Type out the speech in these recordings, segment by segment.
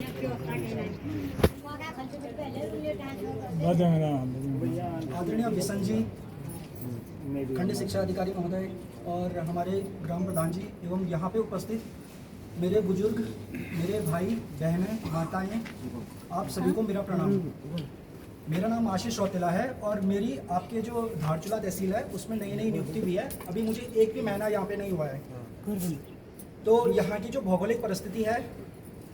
आदरणीय बिशन जी, खंड शिक्षा अधिकारी महोदय और हमारे ग्राम प्रधान जी एवं यहाँ पे उपस्थित मेरे बुजुर्ग, मेरे भाई बहनें, माताएं, आप सभी को मेरा प्रणाम। मेरा नाम आशीष रौतेला है और मेरी आपके जो धारचूला तहसील है उसमें नई नियुक्ति हुई है। अभी मुझे एक भी महीना यहाँ पे नहीं हुआ है। तो यहाँ की जो भौगोलिक परिस्थिति है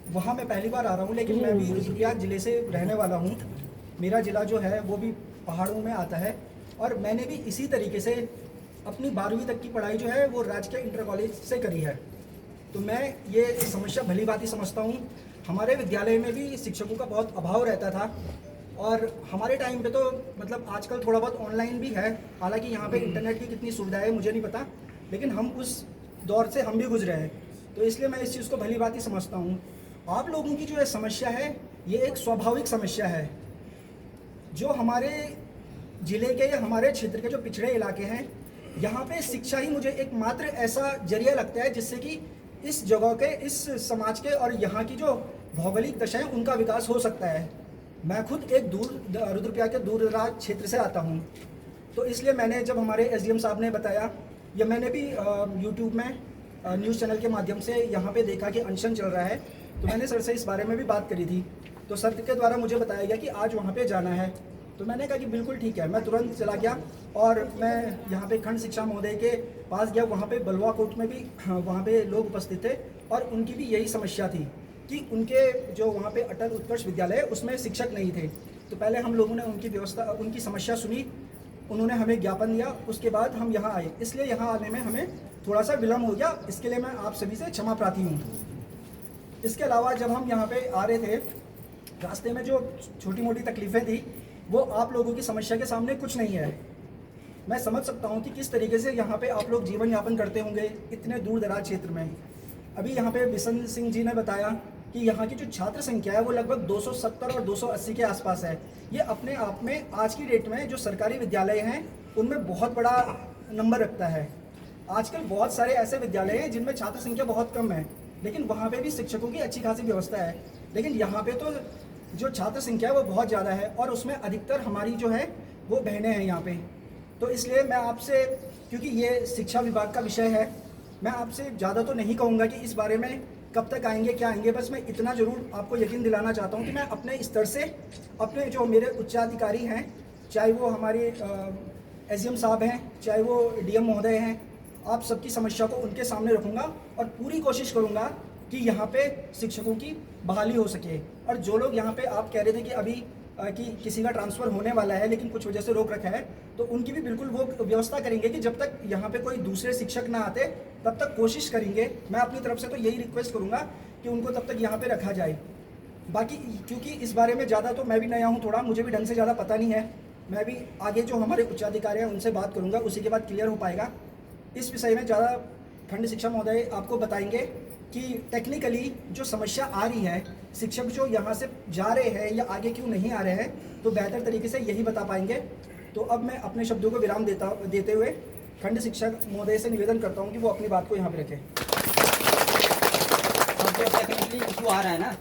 वहाँ मैं पहली बार आ रहा हूँ, लेकिन मैं भी रुद्रप्रयाग जिले से रहने वाला हूँ। मेरा ज़िला जो है वो भी पहाड़ों में आता है और मैंने भी इसी तरीके से अपनी 12वीं तक की पढ़ाई जो है वो राजकीय इंटर कॉलेज से करी है। तो मैं ये समस्या भली भांति समझता हूँ। हमारे विद्यालय में भी शिक्षकों का बहुत अभाव रहता था और हमारे टाइम पे तो मतलब आजकल थोड़ा बहुत ऑनलाइन भी है, हालांकि यहाँ पे इंटरनेट की कितनी सुविधा है मुझे नहीं पता, लेकिन हम उस दौर से हम भी गुजरे हैं। तो इसलिए मैं इस चीज़ को भली भांति समझता हूँ। आप लोगों की जो ये समस्या है ये एक स्वाभाविक समस्या है। जो हमारे ज़िले के या हमारे क्षेत्र के जो पिछड़े इलाके हैं, यहाँ पे शिक्षा ही मुझे एकमात्र ऐसा जरिया लगता है जिससे कि इस जगह के, इस समाज के और यहाँ की जो भौगोलिक दशाएं उनका विकास हो सकता है। मैं खुद एक रुद्रप्रयाग के दूर दराज क्षेत्र से आता हूँ, तो इसलिए मैंने जब हमारे एसडीएम साहब ने बताया, या मैंने भी यूट्यूब में न्यूज़ चैनल के माध्यम से यहाँ पे देखा कि अनशन चल रहा है, तो मैंने सर से इस बारे में भी बात करी थी। तो सर के द्वारा मुझे बताया गया कि आज वहाँ पे जाना है, तो मैंने कहा कि बिल्कुल ठीक है। मैं तुरंत चला गया और मैं यहाँ पे खंड शिक्षा महोदय के पास गया। वहाँ पे बलवा कोट में भी वहाँ पे लोग उपस्थित थे और उनकी भी यही समस्या थी कि उनके जो वहाँ पे अटल उत्कर्ष विद्यालय है उसमें शिक्षक नहीं थे। तो पहले हम लोगों ने उनकी व्यवस्था, उनकी समस्या सुनी, उन्होंने हमें ज्ञापन दिया, उसके बाद हम यहाँ आए। इसलिए यहाँ आने में हमें थोड़ा सा विलम्ब हो गया, इसके लिए मैं आप सभी से क्षमा प्रार्थी हूँ। इसके अलावा जब हम यहाँ पे आ रहे थे, रास्ते में जो छोटी मोटी तकलीफ़ें थी वो आप लोगों की समस्या के सामने कुछ नहीं है। मैं समझ सकता हूँ कि किस तरीके से यहाँ पे आप लोग जीवन यापन करते होंगे इतने दूर दराज क्षेत्र में। अभी यहाँ पे बिशन सिंह जी ने बताया कि यहाँ की जो छात्र संख्या है वो लगभग 270 और 280 के आसपास है। ये अपने आप में आज की डेट में जो सरकारी विद्यालय हैं उनमें बहुत बड़ा नंबर रखता है। आजकल बहुत सारे ऐसे विद्यालय हैं जिनमें छात्र संख्या बहुत कम है, लेकिन वहाँ पे भी शिक्षकों की अच्छी खासी व्यवस्था है। लेकिन यहाँ पे तो जो छात्र संख्या है वो बहुत ज़्यादा है और उसमें अधिकतर हमारी जो है वो बहनें हैं यहाँ पे। तो इसलिए मैं आपसे, क्योंकि ये शिक्षा विभाग का विषय है, मैं आपसे ज़्यादा तो नहीं कहूँगा कि इस बारे में कब तक आएंगे क्या आएंगे। बस मैं इतना ज़रूर आपको यकीन दिलाना चाहता हूँ कि मैं अपने स्तर से अपने जो मेरे उच्चाधिकारी हैं, चाहे वो हमारे एसडीएम साहब हैं, चाहे वो डीएम महोदय हैं, आप सबकी समस्या को उनके सामने रखूँगा और पूरी कोशिश करूँगा कि यहाँ पे शिक्षकों की बहाली हो सके। और जो लोग यहाँ पे आप कह रहे थे कि अभी कि किसी का ट्रांसफ़र होने वाला है लेकिन कुछ वजह से रोक रखा है, तो उनकी भी बिल्कुल वो व्यवस्था करेंगे कि जब तक यहाँ पे कोई दूसरे शिक्षक ना आते तब तक कोशिश करेंगे। मैं अपनी तरफ से तो यही रिक्वेस्ट करूँगा कि उनको तब तक यहाँ पे रखा जाए। बाकी क्योंकि इस बारे में ज़्यादा तो मैं भी नया हूँ, थोड़ा मुझे भी ढंग से ज़्यादा पता नहीं है। मैं भी आगे जो हमारे उच्चाधिकारी हैं उनसे बात करूँगा, उसी के बाद क्लियर हो पाएगा। इस विषय में ज़्यादा खंड शिक्षा महोदय आपको बताएंगे कि टेक्निकली जो समस्या आ रही है, शिक्षक जो यहाँ से जा रहे हैं या आगे क्यों नहीं आ रहे हैं, तो बेहतर तरीके से यही बता पाएंगे। तो अब मैं अपने शब्दों को विराम देते हुए खंड शिक्षक महोदय से निवेदन करता हूँ कि वो अपनी बात को यहाँ पे रखें। टेक्निकली इशू आ रहा है ना,